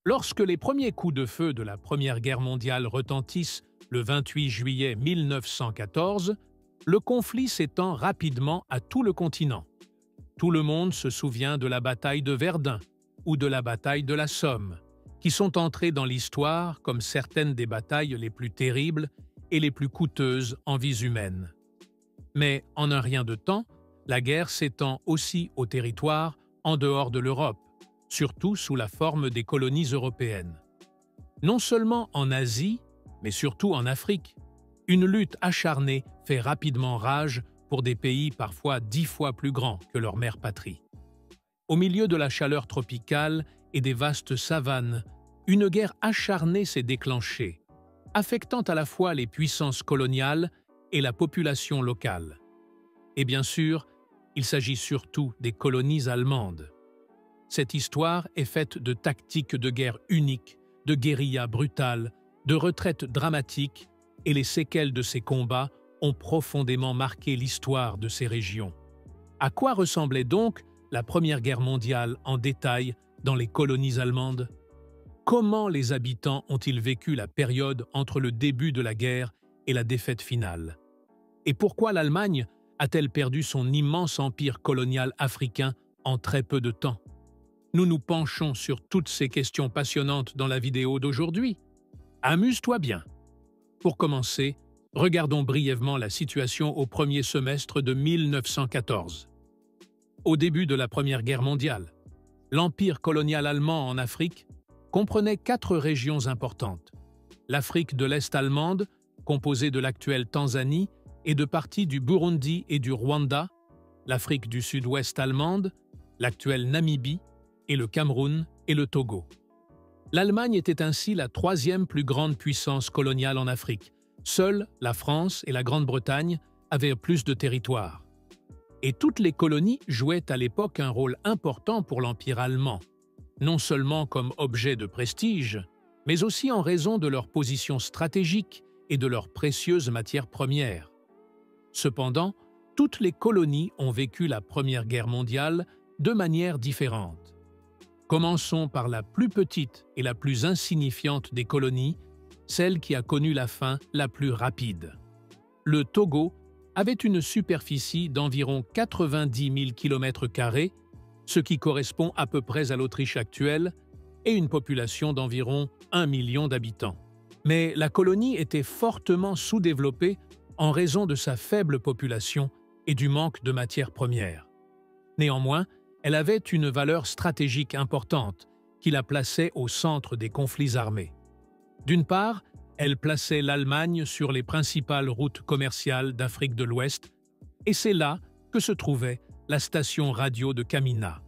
Lorsque les premiers coups de feu de la Première Guerre mondiale retentissent le 28 juillet 1914, le conflit s'étend rapidement à tout le continent. Tout le monde se souvient de la bataille de Verdun ou de la bataille de la Somme, qui sont entrées dans l'histoire comme certaines des batailles les plus terribles et les plus coûteuses en vies humaines. Mais en un rien de temps, la guerre s'étend aussi au territoire en dehors de l'Europe, surtout sous la forme des colonies européennes. Non seulement en Asie, mais surtout en Afrique, une lutte acharnée fait rapidement rage pour des pays parfois 10 fois plus grands que leur mère patrie. Au milieu de la chaleur tropicale et des vastes savanes, une guerre acharnée s'est déclenchée, affectant à la fois les puissances coloniales et la population locale. Et bien sûr, il s'agit surtout des colonies allemandes. Cette histoire est faite de tactiques de guerre uniques, de guérillas brutales, de retraites dramatiques, et les séquelles de ces combats ont profondément marqué l'histoire de ces régions. À quoi ressemblait donc la Première Guerre mondiale en détail dans les colonies allemandes? Comment les habitants ont-ils vécu la période entre le début de la guerre et la défaite finale? Et pourquoi l'Allemagne a-t-elle perdu son immense empire colonial africain en très peu de temps? Nous nous penchons sur toutes ces questions passionnantes dans la vidéo d'aujourd'hui. Amuse-toi bien! Pour commencer, regardons brièvement la situation au premier semestre de 1914. Au début de la Première Guerre mondiale, l'empire colonial allemand en Afrique comprenait 4 régions importantes. L'Afrique de l'Est allemande, composée de l'actuelle Tanzanie et de parties du Burundi et du Rwanda, l'Afrique du Sud-Ouest allemande, l'actuelle Namibie, et le Cameroun et le Togo. L'Allemagne était ainsi la 3e plus grande puissance coloniale en Afrique. Seules la France et la Grande-Bretagne avaient plus de territoire. Et toutes les colonies jouaient à l'époque un rôle important pour l'Empire allemand, non seulement comme objet de prestige, mais aussi en raison de leur position stratégique et de leurs précieuses matières premières. Cependant, toutes les colonies ont vécu la Première Guerre mondiale de manière différente. Commençons par la plus petite et la plus insignifiante des colonies, celle qui a connu la fin la plus rapide. Le Togo avait une superficie d'environ 90 000 km², ce qui correspond à peu près à l'Autriche actuelle, et une population d'environ 1 million d'habitants. Mais la colonie était fortement sous-développée en raison de sa faible population et du manque de matières premières. Néanmoins, elle avait une valeur stratégique importante qui la plaçait au centre des conflits armés. D'une part, elle plaçait l'Allemagne sur les principales routes commerciales d'Afrique de l'Ouest, et c'est là que se trouvait la station radio de Kamina.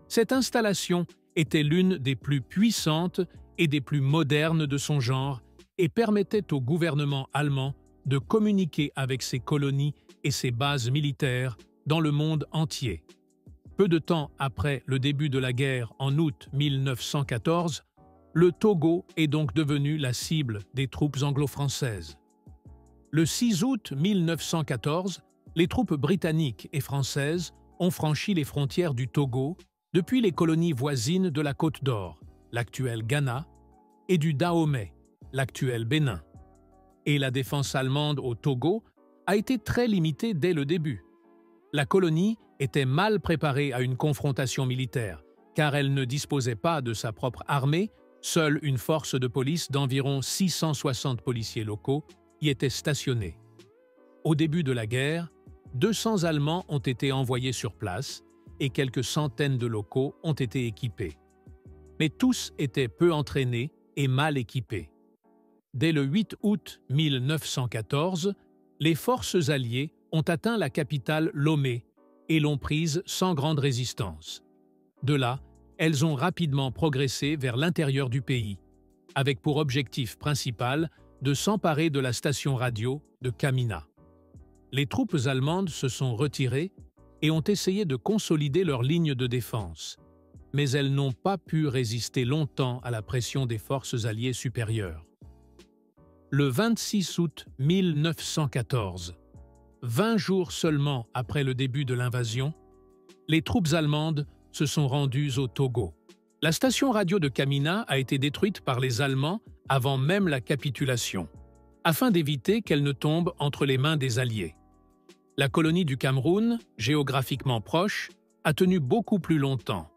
Cette installation était l'une des plus puissantes et des plus modernes de son genre et permettait au gouvernement allemand de communiquer avec ses colonies et ses bases militaires dans le monde entier. Peu de temps après le début de la guerre en août 1914, le Togo est donc devenu la cible des troupes anglo-françaises. Le 6 août 1914, les troupes britanniques et françaises ont franchi les frontières du Togo depuis les colonies voisines de la Côte d'Or, l'actuel Ghana, et du Dahomey, l'actuel Bénin. Et la défense allemande au Togo a été très limitée dès le début. La colonie était mal préparée à une confrontation militaire, car elle ne disposait pas de sa propre armée, seule une force de police d'environ 660 policiers locaux y était stationnée. Au début de la guerre, 200 Allemands ont été envoyés sur place et quelques centaines de locaux ont été équipés. Mais tous étaient peu entraînés et mal équipés. Dès le 8 août 1914, les forces alliées ont atteint la capitale Lomé et l'ont prise sans grande résistance. De là, elles ont rapidement progressé vers l'intérieur du pays, avec pour objectif principal de s'emparer de la station radio de Kamina. Les troupes allemandes se sont retirées et ont essayé de consolider leur ligne de défense, mais elles n'ont pas pu résister longtemps à la pression des forces alliées supérieures. Le 26 août 1914, 20 jours seulement après le début de l'invasion, les troupes allemandes se sont rendues au Togo. La station radio de Kamina a été détruite par les Allemands avant même la capitulation, afin d'éviter qu'elle ne tombe entre les mains des Alliés. La colonie du Cameroun, géographiquement proche, a tenu beaucoup plus longtemps.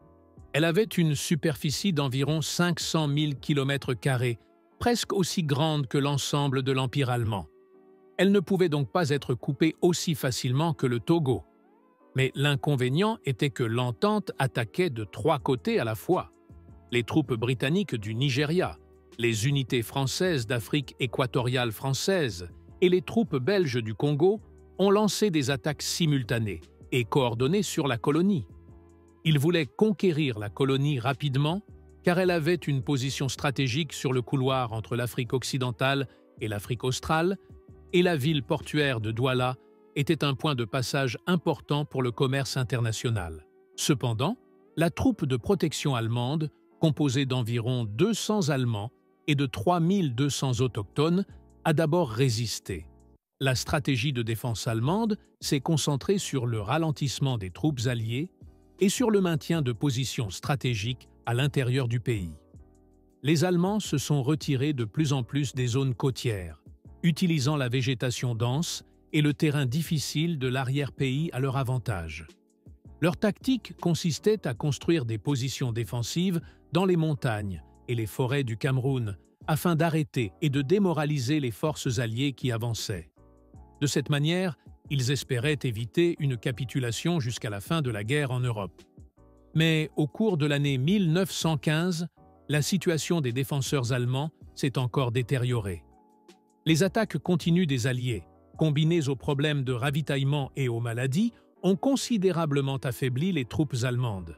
Elle avait une superficie d'environ 500 000 km², presque aussi grande que l'ensemble de l'Empire allemand. Elle ne pouvait donc pas être coupée aussi facilement que le Togo. Mais l'inconvénient était que l'entente attaquait de 3 côtés à la fois. Les troupes britanniques du Nigeria, les unités françaises d'Afrique équatoriale française et les troupes belges du Congo ont lancé des attaques simultanées et coordonnées sur la colonie. Ils voulaient conquérir la colonie rapidement car elle avait une position stratégique sur le couloir entre l'Afrique occidentale et l'Afrique australe, et la ville portuaire de Douala était un point de passage important pour le commerce international. Cependant, la troupe de protection allemande, composée d'environ 200 Allemands et de 3200 autochtones, a d'abord résisté. La stratégie de défense allemande s'est concentrée sur le ralentissement des troupes alliées et sur le maintien de positions stratégiques à l'intérieur du pays. Les Allemands se sont retirés de plus en plus des zones côtières, utilisant la végétation dense et le terrain difficile de l'arrière-pays à leur avantage. Leur tactique consistait à construire des positions défensives dans les montagnes et les forêts du Cameroun afin d'arrêter et de démoraliser les forces alliées qui avançaient. De cette manière, ils espéraient éviter une capitulation jusqu'à la fin de la guerre en Europe. Mais au cours de l'année 1915, la situation des défenseurs allemands s'est encore détériorée. Les attaques continues des Alliés, combinées aux problèmes de ravitaillement et aux maladies, ont considérablement affaibli les troupes allemandes.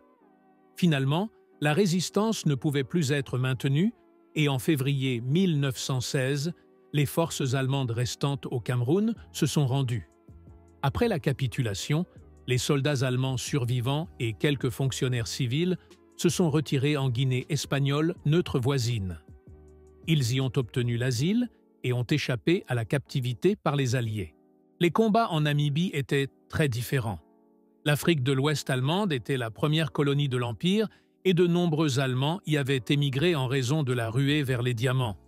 Finalement, la résistance ne pouvait plus être maintenue et en février 1916, les forces allemandes restantes au Cameroun se sont rendues. Après la capitulation, les soldats allemands survivants et quelques fonctionnaires civils se sont retirés en Guinée espagnole, neutre voisine. Ils y ont obtenu l'asile et ont échappé à la captivité par les Alliés. Les combats en Namibie étaient très différents. L'Afrique de l'Ouest allemande était la première colonie de l'Empire et de nombreux Allemands y avaient émigré en raison de la ruée vers les diamants.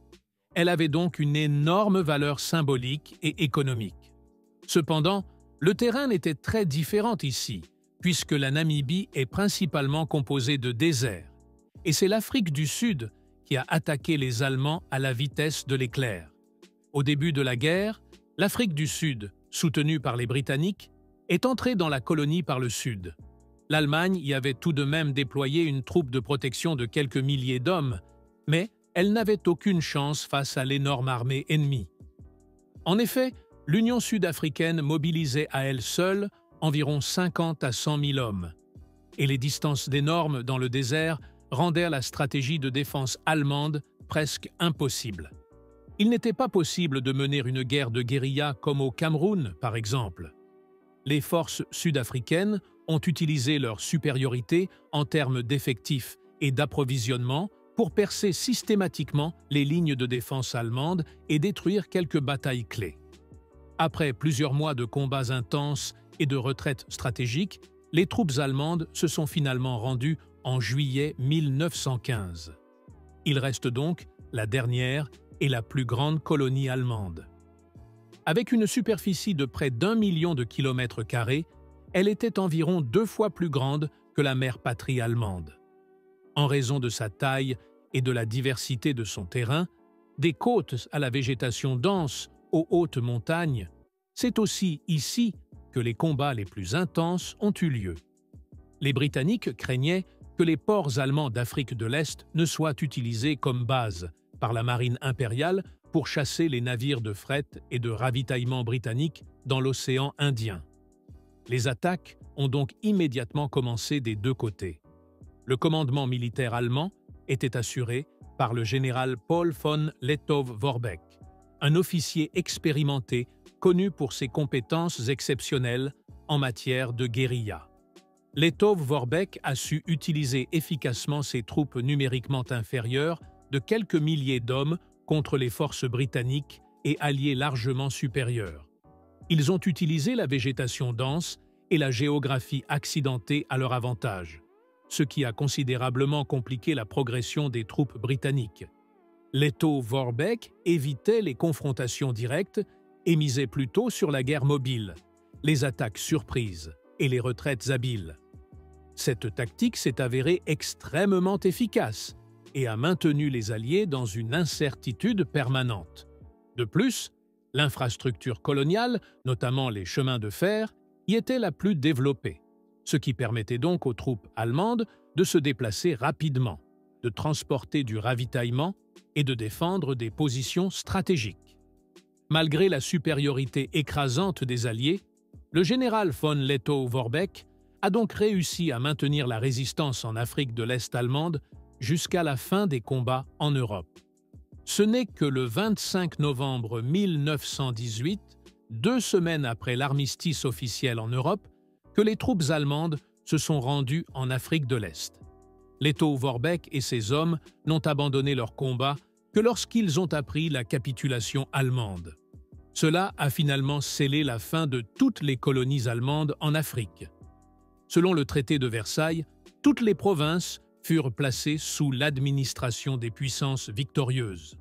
Elle avait donc une énorme valeur symbolique et économique. Cependant, le terrain était très différent ici, puisque la Namibie est principalement composée de déserts, et c'est l'Afrique du Sud qui a attaqué les Allemands à la vitesse de l'éclair. Au début de la guerre, l'Afrique du Sud, soutenue par les Britanniques, est entrée dans la colonie par le sud. L'Allemagne y avait tout de même déployé une troupe de protection de quelques milliers d'hommes, mais elle n'avait aucune chance face à l'énorme armée ennemie. En effet, l'Union sud-africaine mobilisait à elle seule environ 50 à 100 000 hommes, et les distances d'énormes dans le désert rendirent la stratégie de défense allemande presque impossible. Il n'était pas possible de mener une guerre de guérilla comme au Cameroun, par exemple. Les forces sud-africaines ont utilisé leur supériorité en termes d'effectifs et d'approvisionnement pour percer systématiquement les lignes de défense allemandes et détruire quelques batailles clés. Après plusieurs mois de combats intenses et de retraites stratégiques, les troupes allemandes se sont finalement rendues en juillet 1915. Il reste donc la dernière et la plus grande colonie allemande. Avec une superficie de près d'1 million de kilomètres carrés, elle était environ 2 fois plus grande que la mère patrie allemande. En raison de sa taille et de la diversité de son terrain, des côtes à la végétation dense aux hautes montagnes, c'est aussi ici que les combats les plus intenses ont eu lieu. Les Britanniques craignaient que les ports allemands d'Afrique de l'Est ne soient utilisés comme base par la marine impériale pour chasser les navires de fret et de ravitaillement britanniques dans l'océan Indien. Les attaques ont donc immédiatement commencé des deux côtés. Le commandement militaire allemand était assuré par le général Paul von Lettow-Vorbeck, un officier expérimenté connu pour ses compétences exceptionnelles en matière de guérilla. Lettow-Vorbeck a su utiliser efficacement ses troupes numériquement inférieures de quelques milliers d'hommes contre les forces britanniques et alliés largement supérieures. Ils ont utilisé la végétation dense et la géographie accidentée à leur avantage. ce qui a considérablement compliqué la progression des troupes britanniques. Lettow-Vorbeck évitait les confrontations directes et misait plutôt sur la guerre mobile, les attaques surprises et les retraites habiles. Cette tactique s'est avérée extrêmement efficace et a maintenu les Alliés dans une incertitude permanente. De plus, l'infrastructure coloniale, notamment les chemins de fer, y était la plus développée, ce qui permettait donc aux troupes allemandes de se déplacer rapidement, de transporter du ravitaillement et de défendre des positions stratégiques. Malgré la supériorité écrasante des Alliés, le général von Lettow-Vorbeck a donc réussi à maintenir la résistance en Afrique de l'Est allemande jusqu'à la fin des combats en Europe. Ce n'est que le 25 novembre 1918, 2 semaines après l'armistice officiel en Europe, que les troupes allemandes se sont rendues en Afrique de l'Est. Lettow-Vorbeck et ses hommes n'ont abandonné leur combat que lorsqu'ils ont appris la capitulation allemande. Cela a finalement scellé la fin de toutes les colonies allemandes en Afrique. Selon le traité de Versailles, toutes les provinces furent placées sous l'administration des puissances victorieuses.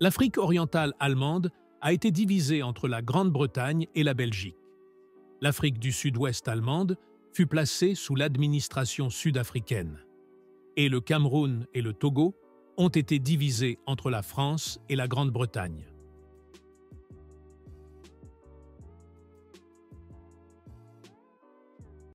L'Afrique orientale allemande a été divisée entre la Grande-Bretagne et la Belgique. L'Afrique du Sud-Ouest allemande fut placée sous l'administration sud-africaine. Et le Cameroun et le Togo ont été divisés entre la France et la Grande-Bretagne.